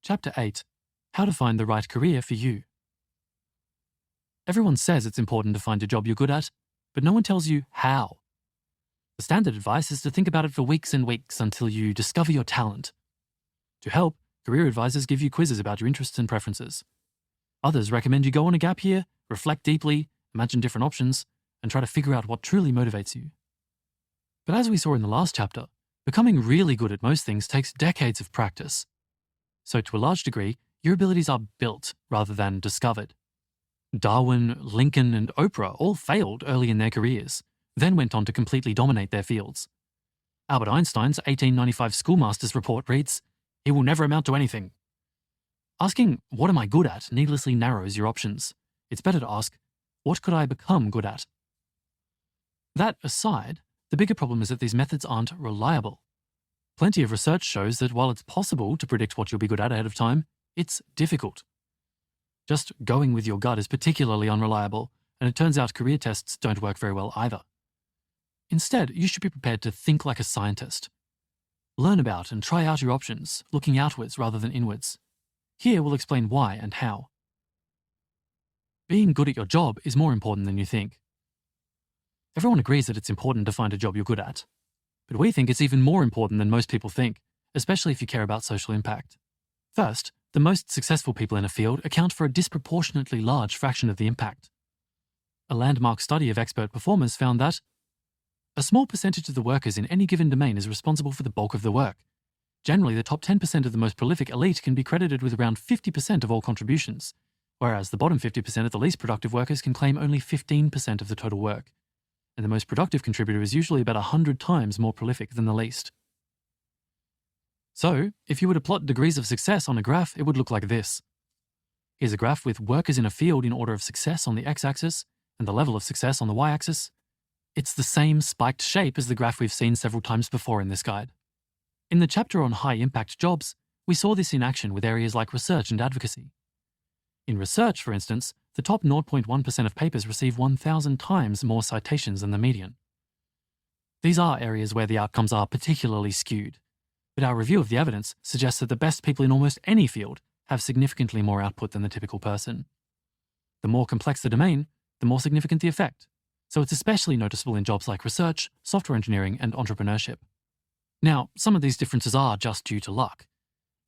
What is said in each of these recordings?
Chapter 8. How to find the right career for you. Everyone says it's important to find a job you're good at, but no one tells you how. The standard advice is to think about it for weeks and weeks until you discover your talent. To help, career advisors give you quizzes about your interests and preferences. Others recommend you go on a gap year, reflect deeply, imagine different options, and try to figure out what truly motivates you. But as we saw in the last chapter, becoming really good at most things takes decades of practice. So to a large degree, your abilities are built rather than discovered. Darwin, Lincoln, and Oprah all failed early in their careers, then went on to completely dominate their fields. Albert Einstein's 1895 schoolmaster's report reads, "He will never amount to anything." Asking, "What am I good at?" needlessly narrows your options. It's better to ask, "What could I become good at?" That aside, the bigger problem is that these methods aren't reliable. Plenty of research shows that while it's possible to predict what you'll be good at ahead of time, it's difficult. Just going with your gut is particularly unreliable, and it turns out career tests don't work very well either. Instead, you should be prepared to think like a scientist. Learn about and try out your options, looking outwards rather than inwards. Here we'll explain why and how. Being good at your job is more important than you think. Everyone agrees that it's important to find a job you're good at. But we think it's even more important than most people think, especially if you care about social impact. First, the most successful people in a field account for a disproportionately large fraction of the impact. A landmark study of expert performers found that a small percentage of the workers in any given domain is responsible for the bulk of the work. Generally, the top 10% of the most prolific elite can be credited with around 50% of all contributions, whereas the bottom 50% of the least productive workers can claim only 15% of the total work. And the most productive contributor is usually about 100 times more prolific than the least. So, if you were to plot degrees of success on a graph, it would look like this. Here's a graph with workers in a field in order of success on the x-axis and the level of success on the y-axis. It's the same spiked shape as the graph we've seen several times before in this guide. In the chapter on high-impact jobs, we saw this in action with areas like research and advocacy. In research, for instance, the top 0.1% of papers receive 1,000 times more citations than the median. These are areas where the outcomes are particularly skewed, but our review of the evidence suggests that the best people in almost any field have significantly more output than the typical person. The more complex the domain, the more significant the effect, so it's especially noticeable in jobs like research, software engineering, and entrepreneurship. Now, some of these differences are just due to luck.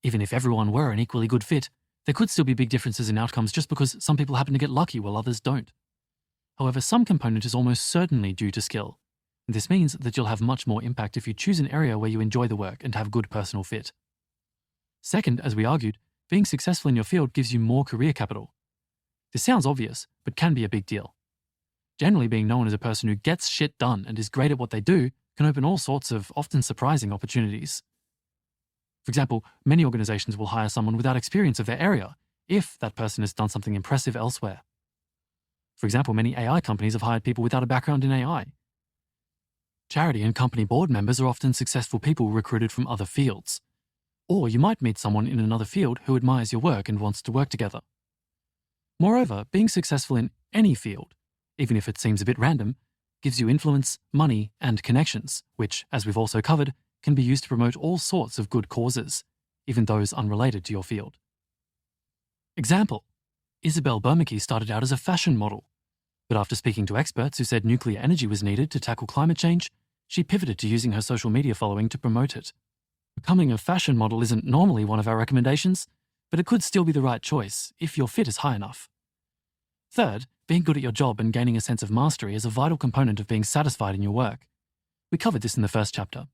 Even if everyone were an equally good fit, there could still be big differences in outcomes just because some people happen to get lucky while others don't. However, some component is almost certainly due to skill. And this means that you'll have much more impact if you choose an area where you enjoy the work and have good personal fit. Second, as we argued, being successful in your field gives you more career capital. This sounds obvious, but can be a big deal. Generally, being known as a person who gets shit done and is great at what they do can open all sorts of often surprising opportunities. For example, many organizations will hire someone without experience of their area if that person has done something impressive elsewhere. For example, many AI companies have hired people without a background in AI. Charity and company board members are often successful people recruited from other fields. Or you might meet someone in another field who admires your work and wants to work together. Moreover, being successful in any field, even if it seems a bit random, gives you influence, money, and connections, which, as we've also covered, can be used to promote all sorts of good causes, even those unrelated to your field. Example: Isabel Bernanke started out as a fashion model, but after speaking to experts who said nuclear energy was needed to tackle climate change, she pivoted to using her social media following to promote it. Becoming a fashion model isn't normally one of our recommendations, but it could still be the right choice if your fit is high enough. Third, being good at your job and gaining a sense of mastery is a vital component of being satisfied in your work. We covered this in the first chapter.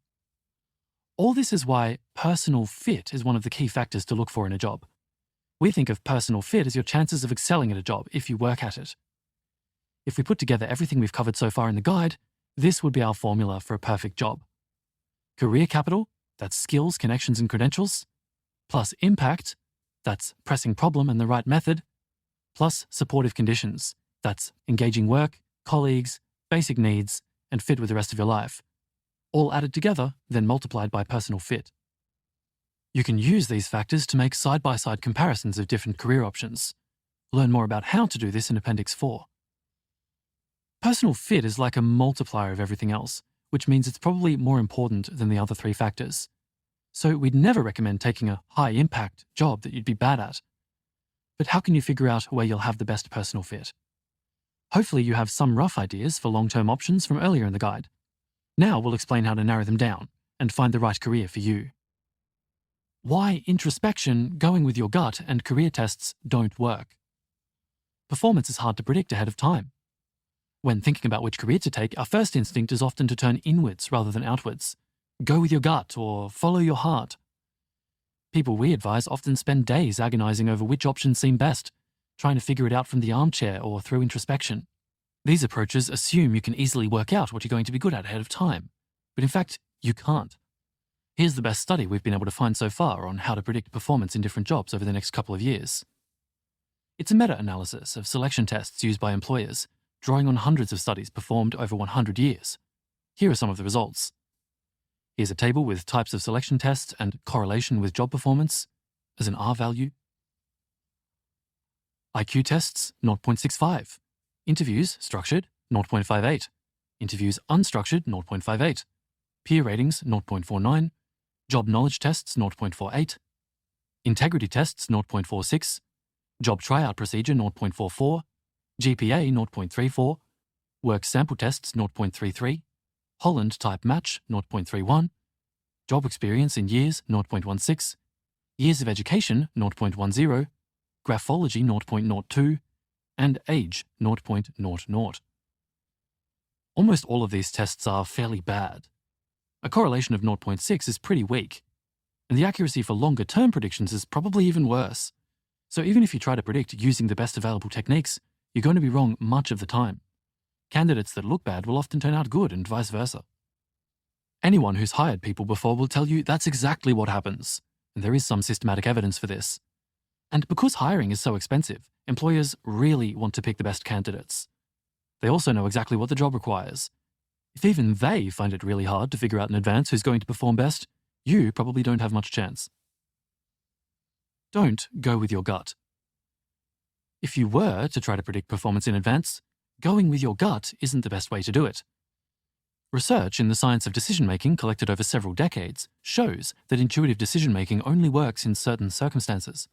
All this is why personal fit is one of the key factors to look for in a job. We think of personal fit as your chances of excelling at a job if you work at it. If we put together everything we've covered so far in the guide, this would be our formula for a perfect job. Career capital, that's skills, connections, and credentials, plus impact, that's pressing problem and the right method, plus supportive conditions, that's engaging work, colleagues, basic needs, and fit with the rest of your life. All added together, then multiplied by personal fit. You can use these factors to make side-by-side comparisons of different career options. Learn more about how to do this in Appendix 4. Personal fit is like a multiplier of everything else, which means it's probably more important than the other three factors. So we'd never recommend taking a high-impact job that you'd be bad at. But how can you figure out where you'll have the best personal fit? Hopefully you have some rough ideas for long-term options from earlier in the guide. Now we'll explain how to narrow them down and find the right career for you. Why introspection, going with your gut, and career tests don't work. Performance is hard to predict ahead of time. When thinking about which career to take, our first instinct is often to turn inwards rather than outwards. Go with your gut or follow your heart. People we advise often spend days agonizing over which options seem best, trying to figure it out from the armchair or through introspection. These approaches assume you can easily work out what you're going to be good at ahead of time, but in fact, you can't. Here's the best study we've been able to find so far on how to predict performance in different jobs over the next couple of years. It's a meta-analysis of selection tests used by employers, drawing on hundreds of studies performed over 100 years. Here are some of the results. Here's a table with types of selection tests and correlation with job performance as an R value. IQ tests, 0.65. Interviews, structured, 0.58. Interviews, unstructured, 0.58. Peer ratings, 0.49. Job knowledge tests, 0.48. Integrity tests, 0.46. Job tryout procedure, 0.44. GPA, 0.34. Work sample tests, 0.33. Holland type match, 0.31. Job experience in years, 0.16. Years of education, 0.10. Graphology, 0.02. And age, 0.00. Almost all of these tests are fairly bad. A correlation of 0.6 is pretty weak, and the accuracy for longer-term predictions is probably even worse. So even if you try to predict using the best available techniques, you're going to be wrong much of the time. Candidates that look bad will often turn out good and vice versa. Anyone who's hired people before will tell you that's exactly what happens, and there is some systematic evidence for this. And because hiring is so expensive, employers really want to pick the best candidates. They also know exactly what the job requires. If even they find it really hard to figure out in advance who's going to perform best, you probably don't have much chance. Don't go with your gut. If you were to try to predict performance in advance, going with your gut isn't the best way to do it. Research in the science of decision-making collected over several decades shows that intuitive decision-making only works in certain circumstances.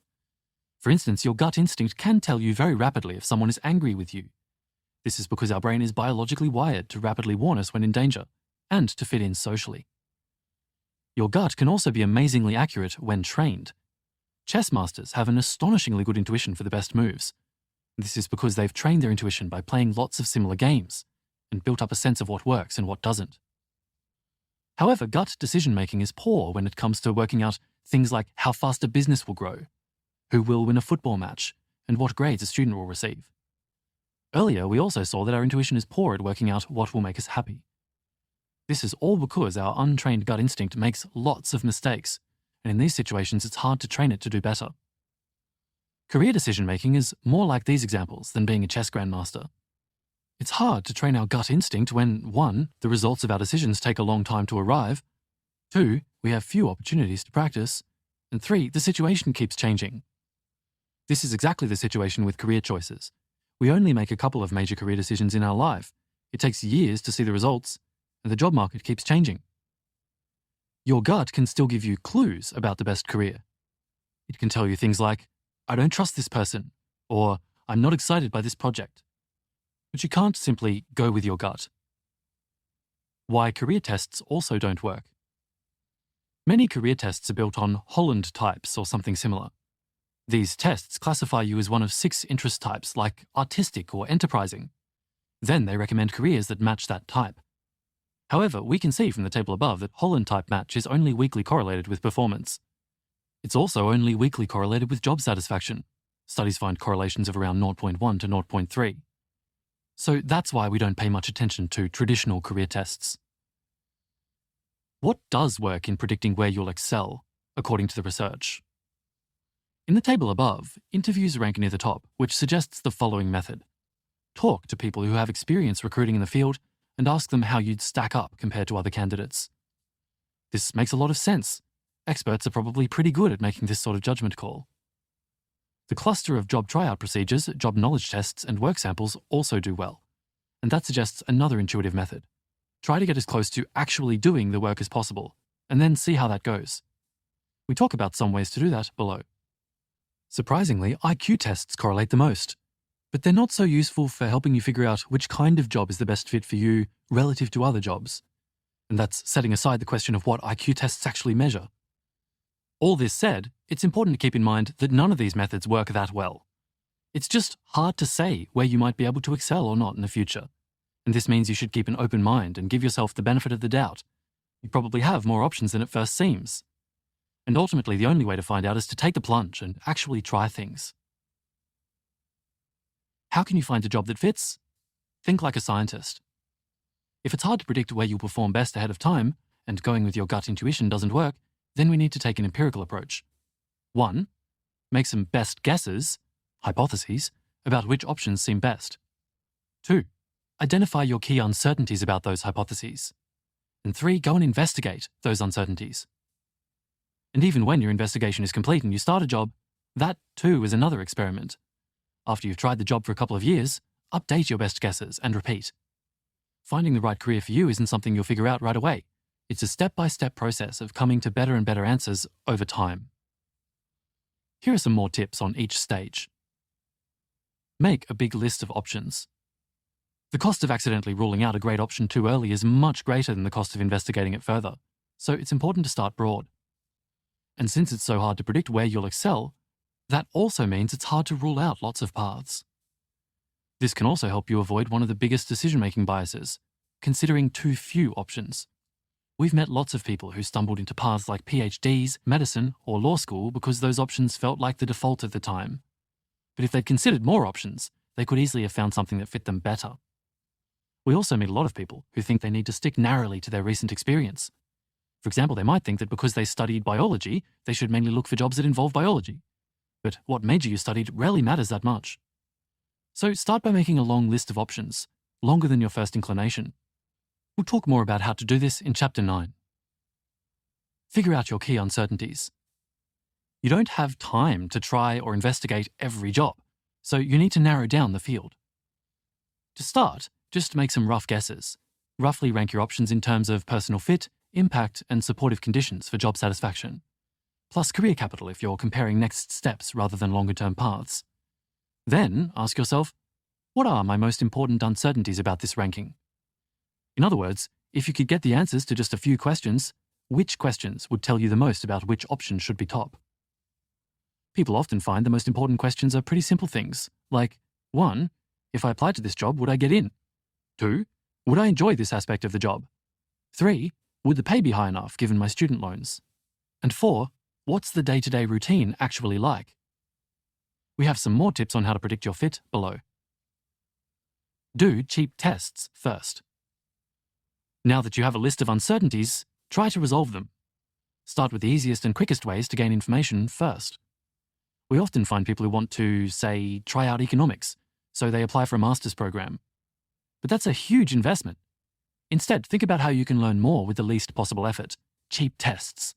For instance, your gut instinct can tell you very rapidly if someone is angry with you. This is because our brain is biologically wired to rapidly warn us when in danger and to fit in socially. Your gut can also be amazingly accurate when trained. Chess masters have an astonishingly good intuition for the best moves. This is because they've trained their intuition by playing lots of similar games and built up a sense of what works and what doesn't. However, gut decision-making is poor when it comes to working out things like how fast a business will grow, who will win a football match, and what grades a student will receive. Earlier, we also saw that our intuition is poor at working out what will make us happy. This is all because our untrained gut instinct makes lots of mistakes, and in these situations, it's hard to train it to do better. Career decision-making is more like these examples than being a chess grandmaster. It's hard to train our gut instinct when 1. The results of our decisions take a long time to arrive, 2. We have few opportunities to practice, and 3. The situation keeps changing. This is exactly the situation with career choices. We only make a couple of major career decisions in our life. It takes years to see the results, and the job market keeps changing. Your gut can still give you clues about the best career. It can tell you things like, I don't trust this person, or I'm not excited by this project. But you can't simply go with your gut. Why career tests also don't work. Many career tests are built on Holland types or something similar. These tests classify you as one of 6 interest types like artistic or enterprising. Then they recommend careers that match that type. However, we can see from the table above that Holland type match is only weakly correlated with performance. It's also only weakly correlated with job satisfaction. Studies find correlations of around 0.1 to 0.3. So that's why we don't pay much attention to traditional career tests. What does work in predicting where you'll excel, according to the research? In the table above, interviews rank near the top, which suggests the following method. Talk to people who have experience recruiting in the field and ask them how you'd stack up compared to other candidates. This makes a lot of sense. Experts are probably pretty good at making this sort of judgment call. The cluster of job tryout procedures, job knowledge tests, and work samples also do well, and that suggests another intuitive method. Try to get as close to actually doing the work as possible, and then see how that goes. We talk about some ways to do that below. Surprisingly, IQ tests correlate the most, but they're not so useful for helping you figure out which kind of job is the best fit for you relative to other jobs. And that's setting aside the question of what IQ tests actually measure. All this said, it's important to keep in mind that none of these methods work that well. It's just hard to say where you might be able to excel or not in the future. And this means you should keep an open mind and give yourself the benefit of the doubt. You probably have more options than it first seems. And ultimately, the only way to find out is to take the plunge and actually try things. How can you find a job that fits? Think like a scientist. If it's hard to predict where you'll perform best ahead of time, and going with your gut intuition doesn't work, then we need to take an empirical approach. 1. Make some best guesses, hypotheses, about which options seem best. 2. Identify your key uncertainties about those hypotheses. And 3. Go and investigate those uncertainties. And even when your investigation is complete and you start a job, that too is another experiment. After you've tried the job for a couple of years, update your best guesses and repeat. Finding the right career for you isn't something you'll figure out right away. It's a step-by-step process of coming to better and better answers over time. Here are some more tips on each stage. Make a big list of options. The cost of accidentally ruling out a great option too early is much greater than the cost of investigating it further, so it's important to start broad. And since it's so hard to predict where you'll excel, that also means it's hard to rule out lots of paths. This can also help you avoid one of the biggest decision-making biases, considering too few options. We've met lots of people who stumbled into paths like PhDs, medicine, or law school because those options felt like the default at the time. But if they'd considered more options, they could easily have found something that fit them better. We also meet a lot of people who think they need to stick narrowly to their recent experience. For example, they might think that because they studied biology, they should mainly look for jobs that involve biology. But what major you studied rarely matters that much. So start by making a long list of options, longer than your first inclination. We'll talk more about how to do this in Chapter 9. Figure out your key uncertainties. You don't have time to try or investigate every job, so you need to narrow down the field. To start, just make some rough guesses. Roughly rank your options in terms of personal fit, impact, and supportive conditions for job satisfaction. Plus career capital if you're comparing next steps rather than longer-term paths. Then ask yourself, what are my most important uncertainties about this ranking? In other words, if you could get the answers to just a few questions, which questions would tell you the most about which option should be top? People often find the most important questions are pretty simple things, like 1. If I applied to this job, would I get in? 2. Would I enjoy this aspect of the job? 3. Would the pay be high enough given my student loans? And 4. What's the day-to-day routine actually like? We have some more tips on how to predict your fit below. Do cheap tests first. Now that you have a list of uncertainties, try to resolve them. Start with the easiest and quickest ways to gain information first. We often find people who want to, say, try out economics, so they apply for a master's program. But that's a huge investment. Instead, think about how you can learn more with the least possible effort, cheap tests.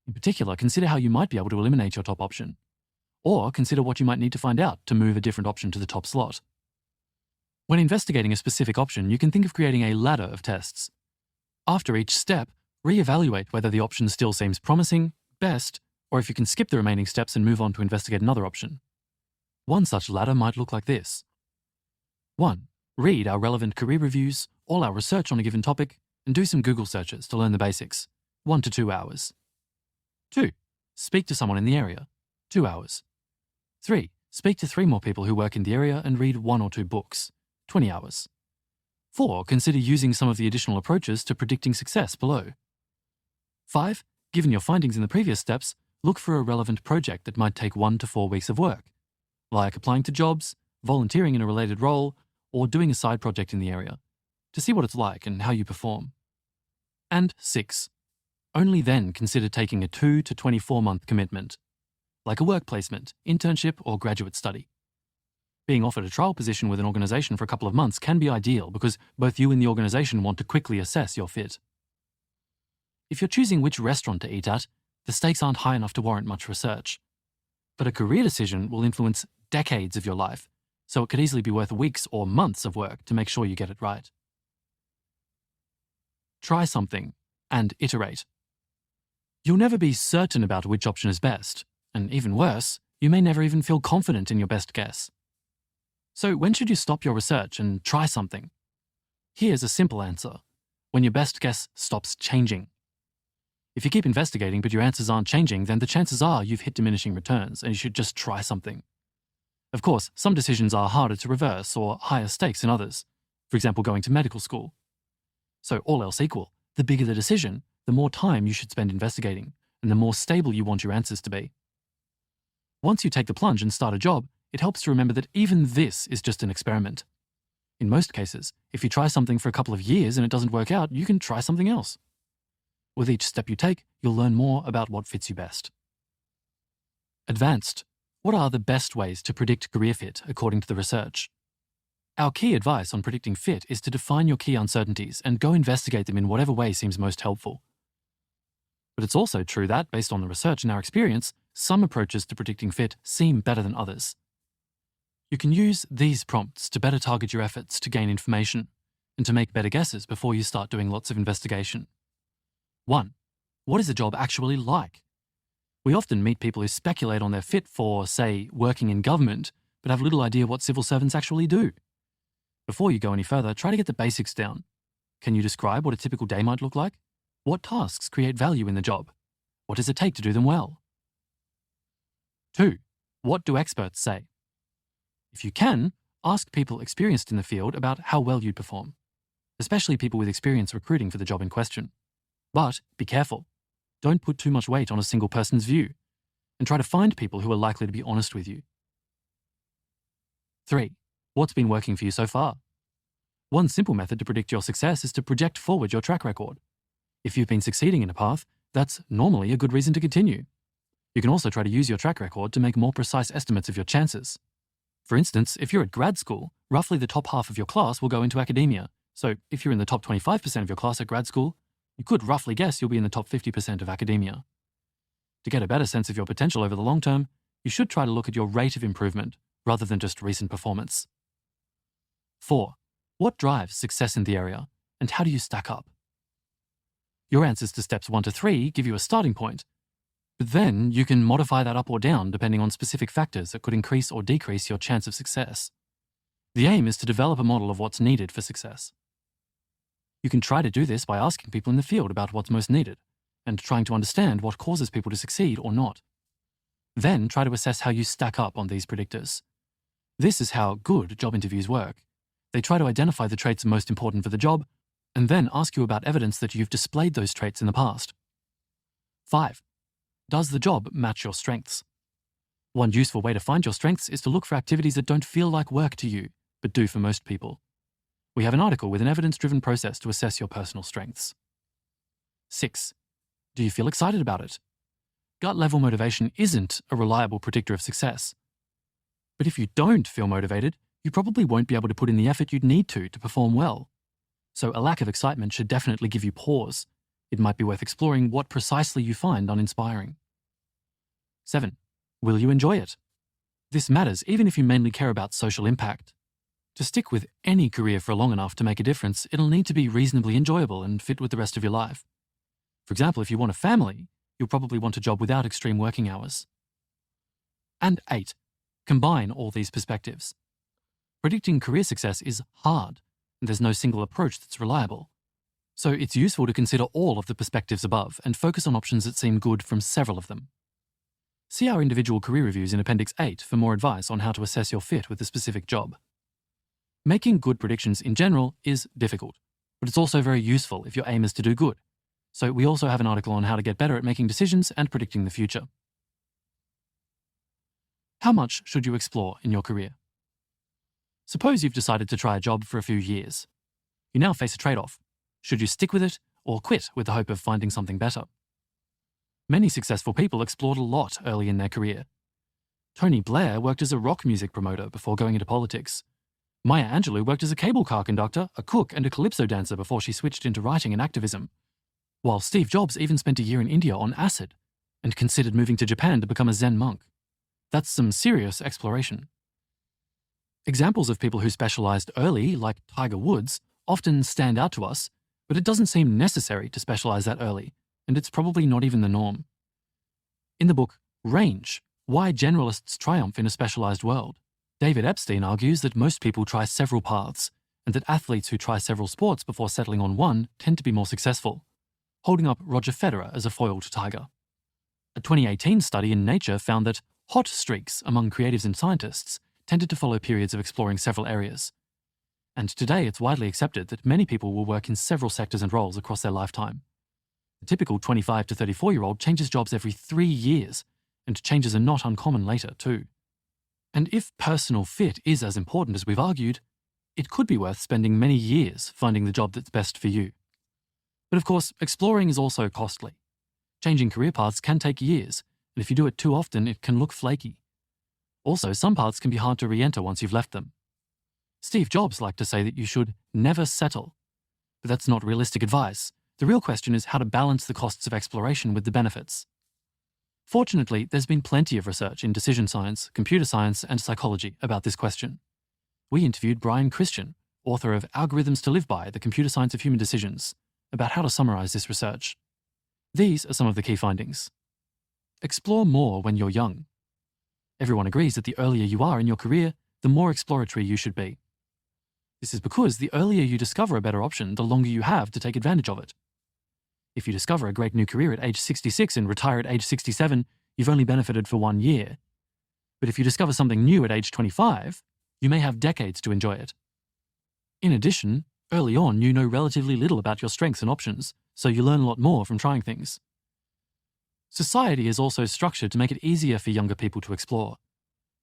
In particular, consider how you might be able to eliminate your top option. Or consider what you might need to find out to move a different option to the top slot. When investigating a specific option, you can think of creating a ladder of tests. After each step, re-evaluate whether the option still seems promising, best, or if you can skip the remaining steps and move on to investigate another option. One such ladder might look like this. 1. Read our relevant career reviews, all our research on a given topic, and do some Google searches to learn the basics, 1 to 2 hours. 2. Speak to someone in the area, 2 hours. 3. Speak to 3 more people who work in the area and read 1 or 2 books, 20 hours. 4. Consider using some of the additional approaches to predicting success below. 5. Given your findings in the previous steps, look for a relevant project that might take 1 to 4 weeks of work, like applying to jobs, volunteering in a related role, or doing a side project in the area, to see what it's like and how you perform. And 6. Only then consider taking a 2 to 24-month commitment, like a work placement, internship, or graduate study. Being offered a trial position with an organization for a couple of months can be ideal because both you and the organization want to quickly assess your fit. If you're choosing which restaurant to eat at, the stakes aren't high enough to warrant much research. But a career decision will influence decades of your life, so it could easily be worth weeks or months of work to make sure you get it right. Try something and iterate. You'll never be certain about which option is best, and even worse, you may never even feel confident in your best guess. So when should you stop your research and try something? Here's a simple answer: when your best guess stops changing. If you keep investigating but your answers aren't changing, then the chances are you've hit diminishing returns and you should just try something. Of course, some decisions are harder to reverse or higher stakes than others, for example going to medical school. So all else equal, the bigger the decision, the more time you should spend investigating, and the more stable you want your answers to be. Once you take the plunge and start a job, it helps to remember that even this is just an experiment. In most cases, if you try something for a couple of years and it doesn't work out, you can try something else. With each step you take, you'll learn more about what fits you best. Advanced. What are the best ways to predict career fit according to the research? Our key advice on predicting fit is to define your key uncertainties and go investigate them in whatever way seems most helpful. But it's also true that, based on the research and our experience, some approaches to predicting fit seem better than others. You can use these prompts to better target your efforts to gain information and to make better guesses before you start doing lots of investigation. 1. What is a job actually like? We often meet people who speculate on their fit for, say, working in government, but have little idea what civil servants actually do. Before you go any further, try to get the basics down. Can you describe what a typical day might look like? What tasks create value in the job? What does it take to do them well? 2. What do experts say? If you can, ask people experienced in the field about how well you'd perform, especially people with experience recruiting for the job in question. But be careful. Don't put too much weight on a single person's view, and try to find people who are likely to be honest with you. 3. What's been working for you so far? One simple method to predict your success is to project forward your track record. If you've been succeeding in a path, that's normally a good reason to continue. You can also try to use your track record to make more precise estimates of your chances. For instance, if you're at grad school, roughly the top half of your class will go into academia. So if you're in the top 25% of your class at grad school, you could roughly guess you'll be in the top 50% of academia. To get a better sense of your potential over the long term, you should try to look at your rate of improvement rather than just recent performance. 4. What drives success in the area, and how do you stack up? Your answers to steps 1 to 3 give you a starting point, but then you can modify that up or down depending on specific factors that could increase or decrease your chance of success. The aim is to develop a model of what's needed for success. You can try to do this by asking people in the field about what's most needed and trying to understand what causes people to succeed or not. Then try to assess how you stack up on these predictors. This is how good job interviews work. They try to identify the traits most important for the job and then ask you about evidence that you've displayed those traits in the past. 5. Does the job match your strengths? One useful way to find your strengths is to look for activities that don't feel like work to you, but do for most people. We have an article with an evidence-driven process to assess your personal strengths. 6. Do you feel excited about it? Gut-level motivation isn't a reliable predictor of success. But if you don't feel motivated, you probably won't be able to put in the effort you'd need to perform well. So a lack of excitement should definitely give you pause. It might be worth exploring what precisely you find uninspiring. 7. Will you enjoy it? This matters even if you mainly care about social impact. To stick with any career for long enough to make a difference, it'll need to be reasonably enjoyable and fit with the rest of your life. For example, if you want a family, you'll probably want a job without extreme working hours. And 8. Combine all these perspectives. Predicting career success is hard, and there's no single approach that's reliable. So it's useful to consider all of the perspectives above and focus on options that seem good from several of them. See our individual career reviews in Appendix 8 for more advice on how to assess your fit with a specific job. Making good predictions in general is difficult, but it's also very useful if your aim is to do good. So we also have an article on how to get better at making decisions and predicting the future. How much should you explore in your career? Suppose you've decided to try a job for a few years. You now face a trade-off. Should you stick with it or quit with the hope of finding something better? Many successful people explored a lot early in their career. Tony Blair worked as a rock music promoter before going into politics. Maya Angelou worked as a cable car conductor, a cook, and a calypso dancer before she switched into writing and activism. While Steve Jobs even spent a year in India on acid and considered moving to Japan to become a Zen monk. That's some serious exploration. Examples of people who specialized early, like Tiger Woods, often stand out to us, but it doesn't seem necessary to specialize that early. and it's probably not even the norm. In the book Range, Why Generalists Triumph in a Specialized World, David Epstein argues that most people try several paths, and that athletes who try several sports before settling on one tend to be more successful, holding up Roger Federer as a foil to Tiger. A 2018 study in Nature found that hot streaks among creatives and scientists tended to follow periods of exploring several areas. And today it's widely accepted that many people will work in several sectors and roles across their lifetime. The typical 25 to 34-year-old changes jobs every 3 years, and changes are not uncommon later too. And if personal fit is as important as we've argued, it could be worth spending many years finding the job that's best for you. But of course, exploring is also costly. Changing career paths can take years, and if you do it too often, it can look flaky. Also, some paths can be hard to re-enter once you've left them. Steve Jobs liked to say that you should never settle. But that's not realistic advice. The real question is how to balance the costs of exploration with the benefits. Fortunately, there's been plenty of research in decision science, computer science, and psychology about this question. We interviewed Brian Christian, author of Algorithms to Live By, The Computer Science of Human Decisions, about how to summarize this research. These are some of the key findings. Explore more when you're young. Everyone agrees that the earlier you are in your career, the more exploratory you should be. This is because the earlier you discover a better option, the longer you have to take advantage of it. If you discover a great new career at age 66 and retire at age 67, you've only benefited for 1 year. But if you discover something new at age 25, you may have decades to enjoy it. In addition, early on you know relatively little about your strengths and options, so you learn a lot more from trying things. Society is also structured to make it easier for younger people to explore.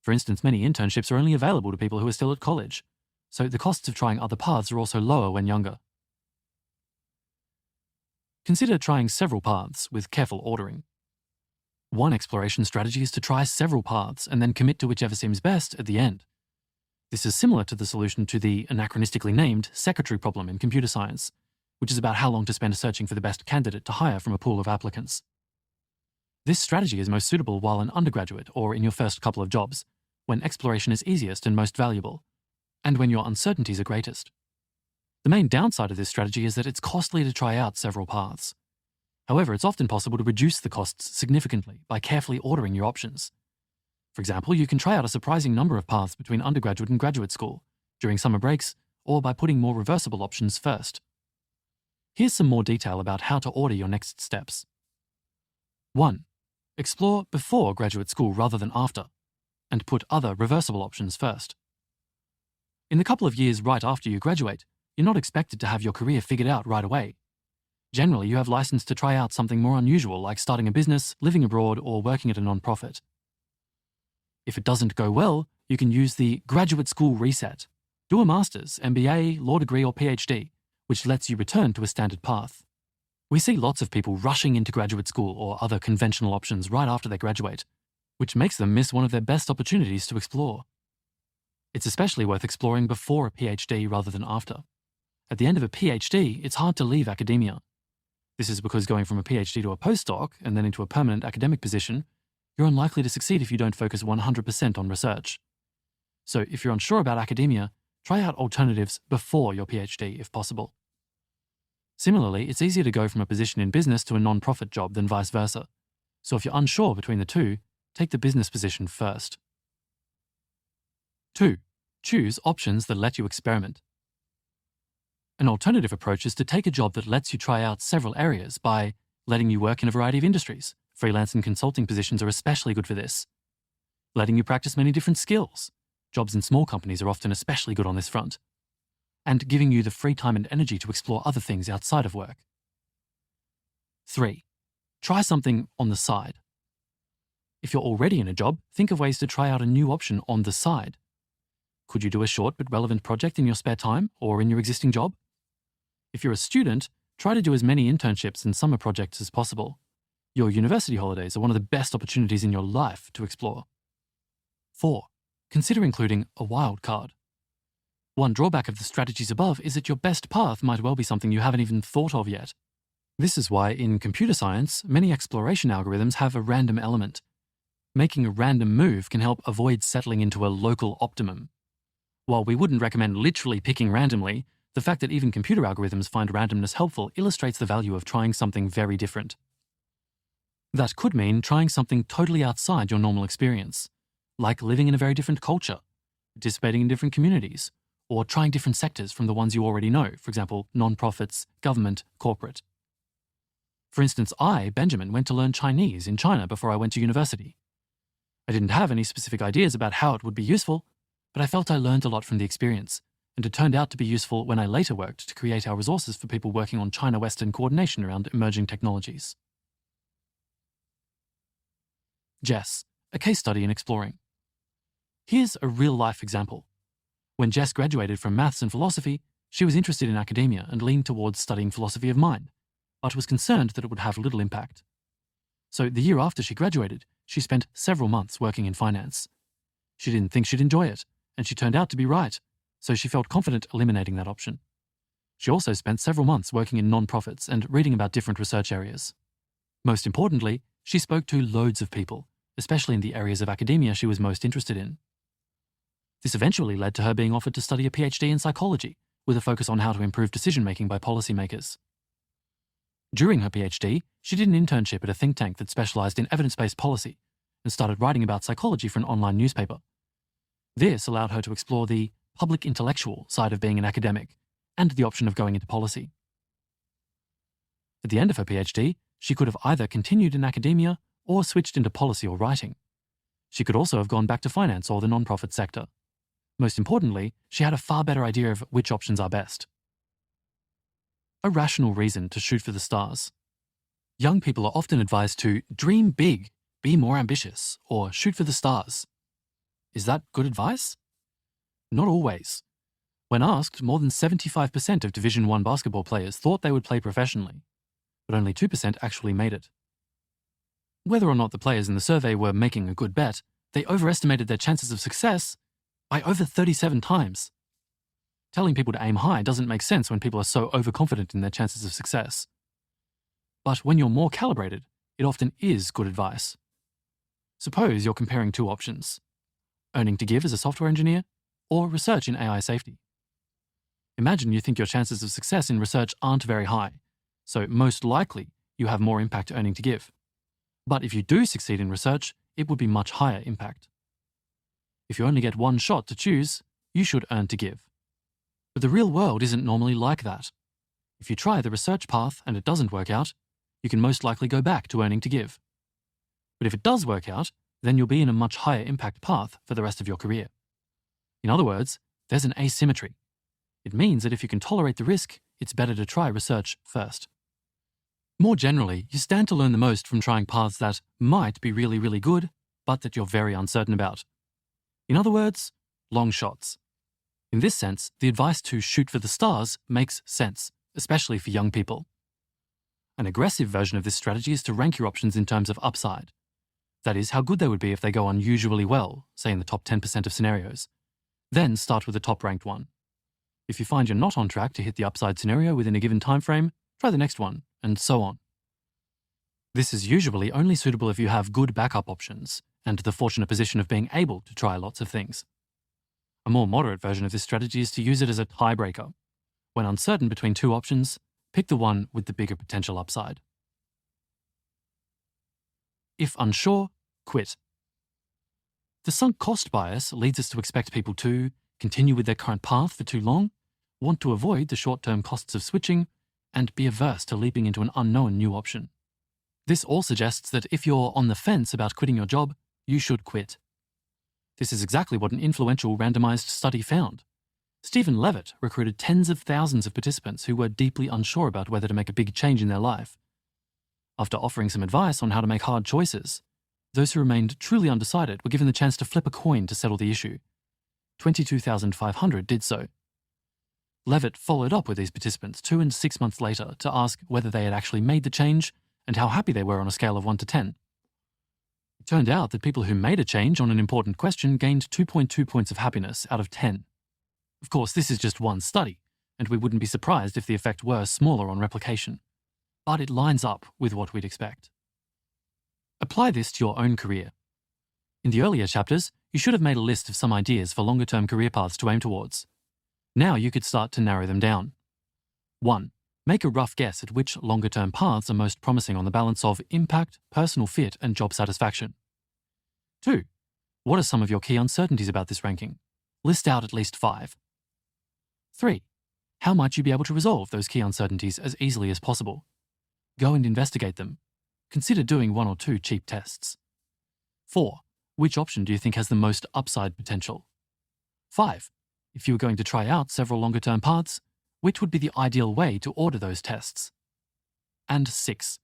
For instance, many internships are only available to people who are still at college, so the costs of trying other paths are also lower when younger. Consider trying several paths with careful ordering. One exploration strategy is to try several paths and then commit to whichever seems best at the end. This is similar to the solution to the anachronistically named secretary problem in computer science, which is about how long to spend searching for the best candidate to hire from a pool of applicants. This strategy is most suitable while an undergraduate or in your first couple of jobs, when exploration is easiest and most valuable, and when your uncertainties are greatest. The main downside of this strategy is that it's costly to try out several paths. However, it's often possible to reduce the costs significantly by carefully ordering your options. For example, you can try out a surprising number of paths between undergraduate and graduate school, during summer breaks, or by putting more reversible options first. Here's some more detail about how to order your next steps. 1. Explore before graduate school rather than after, and put other reversible options first. In the couple of years right after you graduate, you're not expected to have your career figured out right away. Generally, you have license to try out something more unusual like starting a business, living abroad, or working at a non-profit. If it doesn't go well, you can use the graduate school reset. Do a master's, MBA, law degree, or PhD, which lets you return to a standard path. We see lots of people rushing into graduate school or other conventional options right after they graduate, which makes them miss one of their best opportunities to explore. It's especially worth exploring before a PhD rather than after. At the end of a PhD, it's hard to leave academia. This is because going from a PhD to a postdoc and then into a permanent academic position, you're unlikely to succeed if you don't focus 100% on research. So if you're unsure about academia, try out alternatives before your PhD if possible. Similarly, it's easier to go from a position in business to a non-profit job than vice versa. So if you're unsure between the two, take the business position first. 2. Choose options that let you experiment. An alternative approach is to take a job that lets you try out several areas by letting you work in a variety of industries. Freelance and consulting positions are especially good for this. Letting you practice many different skills. Jobs in small companies are often especially good on this front. And giving you the free time and energy to explore other things outside of work. 3. Try something on the side. If you're already in a job, think of ways to try out a new option on the side. Could you do a short but relevant project in your spare time or in your existing job? If you're a student, try to do as many internships and summer projects as possible. Your university holidays are one of the best opportunities in your life to explore. 4. Consider including a wild card. One drawback of the strategies above is that your best path might well be something you haven't even thought of yet. This is why in computer science, many exploration algorithms have a random element. Making a random move can help avoid settling into a local optimum. While we wouldn't recommend literally picking randomly, the fact that even computer algorithms find randomness helpful illustrates the value of trying something very different. That could mean trying something totally outside your normal experience, like living in a very different culture, participating in different communities, or trying different sectors from the ones you already know, for example, non-profits, government, corporate. For instance, I, Benjamin, went to learn Chinese in China before I went to university. I didn't have any specific ideas about how it would be useful, but I felt I learned a lot from the experience, and it turned out to be useful when I later worked to create our resources for people working on China-Western coordination around emerging technologies. Jess, a case study in exploring. Here's a real-life example. When Jess graduated from maths and philosophy, she was interested in academia and leaned towards studying philosophy of mind, but was concerned that it would have little impact. So the year after she graduated, she spent several months working in finance. She didn't think she'd enjoy it, and she turned out to be right, so she felt confident eliminating that option. She also spent several months working in non-profits and reading about different research areas. Most importantly, she spoke to loads of people, especially in the areas of academia she was most interested in. This eventually led to her being offered to study a PhD in psychology, with a focus on how to improve decision-making by policymakers. During her PhD, she did an internship at a think tank that specialized in evidence-based policy and started writing about psychology for an online newspaper. This allowed her to explore the public intellectual side of being an academic and the option of going into policy. At the end of her PhD, she could have either continued in academia or switched into policy or writing. She could also have gone back to finance or the non-profit sector. Most importantly, she had a far better idea of which options are best. A rational reason to shoot for the stars. Young people are often advised to dream big, be more ambitious, or shoot for the stars. Is that good advice? Not always. When asked, more than 75% of Division I basketball players thought they would play professionally, but only 2% actually made it. Whether or not the players in the survey were making a good bet, they overestimated their chances of success by over 37 times. Telling people to aim high doesn't make sense when people are so overconfident in their chances of success. But when you're more calibrated, it often is good advice. Suppose you're comparing two options: earning to give as a software engineer, or research in AI safety. Imagine you think your chances of success in research aren't very high, so most likely you have more impact earning to give. But if you do succeed in research, it would be much higher impact. If you only get one shot to choose, you should earn to give. But the real world isn't normally like that. If you try the research path and it doesn't work out, you can most likely go back to earning to give. But if it does work out, then you'll be in a much higher impact path for the rest of your career. In other words, there's an asymmetry. It means that if you can tolerate the risk, it's better to try research first. More generally, you stand to learn the most from trying paths that might be really, really good, but that you're very uncertain about. In other words, long shots. In this sense, the advice to shoot for the stars makes sense, especially for young people. An aggressive version of this strategy is to rank your options in terms of upside. That is, how good they would be if they go unusually well, say in the top 10% of scenarios. Then start with the top-ranked one. If you find you're not on track to hit the upside scenario within a given time frame, try the next one, and so on. This is usually only suitable if you have good backup options and the fortunate position of being able to try lots of things. A more moderate version of this strategy is to use it as a tiebreaker. When uncertain between two options, pick the one with the bigger potential upside. If unsure, quit. The sunk cost bias leads us to expect people to continue with their current path for too long, want to avoid the short-term costs of switching, and be averse to leaping into an unknown new option. This all suggests that if you're on the fence about quitting your job, you should quit. This is exactly what an influential randomized study found. Stephen Levitt recruited tens of thousands of participants who were deeply unsure about whether to make a big change in their life. After offering some advice on how to make hard choices, those who remained truly undecided were given the chance to flip a coin to settle the issue. 22,500 did so. Levitt followed up with these participants 2 and 6 months later to ask whether they had actually made the change and how happy they were on a scale of 1 to 10. It turned out that people who made a change on an important question gained 2.2 points of happiness out of 10. Of course, this is just one study, and we wouldn't be surprised if the effect were smaller on replication. But it lines up with what we'd expect. Apply this to your own career. In the earlier chapters, you should have made a list of some ideas for longer-term career paths to aim towards. Now you could start to narrow them down. 1. Make a rough guess at which longer-term paths are most promising on the balance of impact, personal fit, and job satisfaction. 2. What are some of your key uncertainties about this ranking? List out at least 5. 3. How might you be able to resolve those key uncertainties as easily as possible? Go and investigate them. Consider doing 1 or 2 cheap tests. 4. Which option do you think has the most upside potential? 5. If you were going to try out several longer-term paths, which would be the ideal way to order those tests? And 6.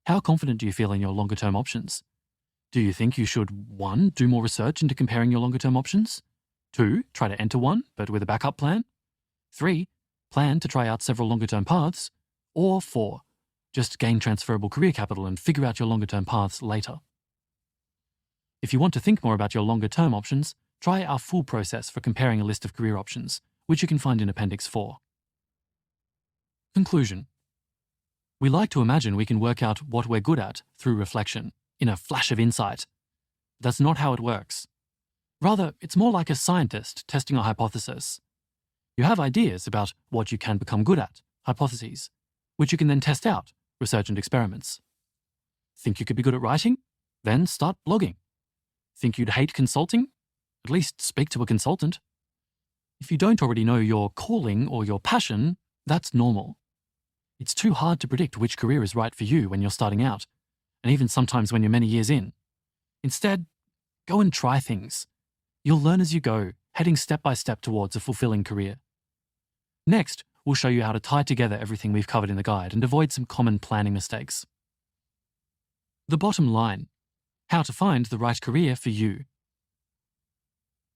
How confident do you feel in your longer-term options? Do you think you should 1. Do more research into comparing your longer-term options? 2. Try to enter one, but with a backup plan? 3. Plan to try out several longer-term paths? Or 4. Just gain transferable career capital and figure out your longer-term paths later? If you want to think more about your longer-term options, try our full process for comparing a list of career options, which you can find in Appendix 4. Conclusion. We like to imagine we can work out what we're good at through reflection, in a flash of insight. That's not how it works. Rather, it's more like a scientist testing a hypothesis. You have ideas about what you can become good at, hypotheses, which you can then test out, research and experiments. Think you could be good at writing? Then start blogging. Think you'd hate consulting? At least speak to a consultant. If you don't already know your calling or your passion, that's normal. It's too hard to predict which career is right for you when you're starting out, and even sometimes when you're many years in. Instead, go and try things. You'll learn as you go, heading step by step towards a fulfilling career. Next, we'll show you how to tie together everything we've covered in the guide and avoid some common planning mistakes. The bottom line: how to find the right career for you.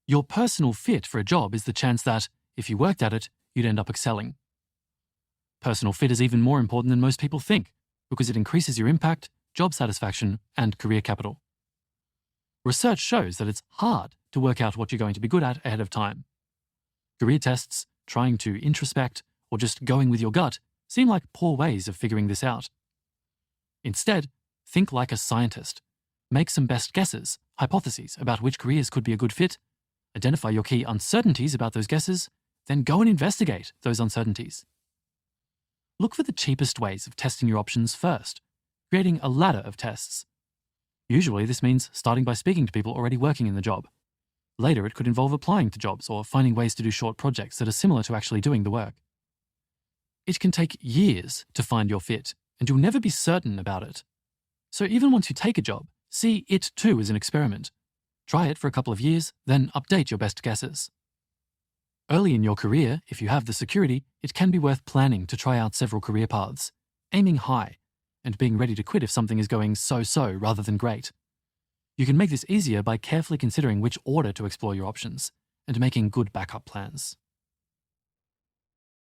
Your personal fit for a job is the chance that, if you worked at it, you'd end up excelling. Personal fit is even more important than most people think, because it increases your impact, job satisfaction, and career capital. Research shows that it's hard to work out what you're going to be good at ahead of time. Career tests, trying to introspect, or just going with your gut seem like poor ways of figuring this out. Instead, think like a scientist. Make some best guesses, hypotheses about which careers could be a good fit, identify your key uncertainties about those guesses, then go and investigate those uncertainties. Look for the cheapest ways of testing your options first, creating a ladder of tests. Usually this means starting by speaking to people already working in the job. Later it could involve applying to jobs or finding ways to do short projects that are similar to actually doing the work. It can take years to find your fit, and you'll never be certain about it. So even once you take a job, see it too as an experiment. Try it for a couple of years, then update your best guesses. Early in your career, if you have the security, it can be worth planning to try out several career paths, aiming high, and being ready to quit if something is going so-so rather than great. You can make this easier by carefully considering which order to explore your options and making good backup plans.